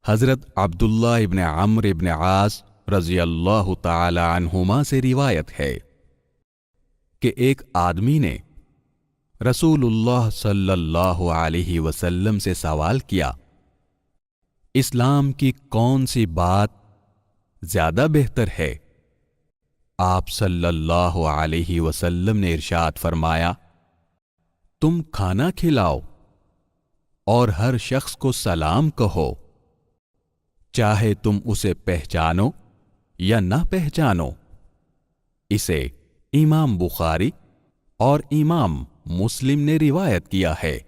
حضرت عبداللہ ابن عمرو ابن عاص رضی اللہ تعالی عنہما سے روایت ہے کہ ایک آدمی نے رسول اللہ صلی اللہ علیہ وسلم سے سوال کیا، اسلام کی کون سی بات زیادہ بہتر ہے؟ آپ صلی اللہ علیہ وسلم نے ارشاد فرمایا، تم کھانا کھلاؤ اور ہر شخص کو سلام کہو، چاہے تم اسے پہچانو یا نہ پہچانو۔ اسے امام بخاری اور امام مسلم نے روایت کیا ہے۔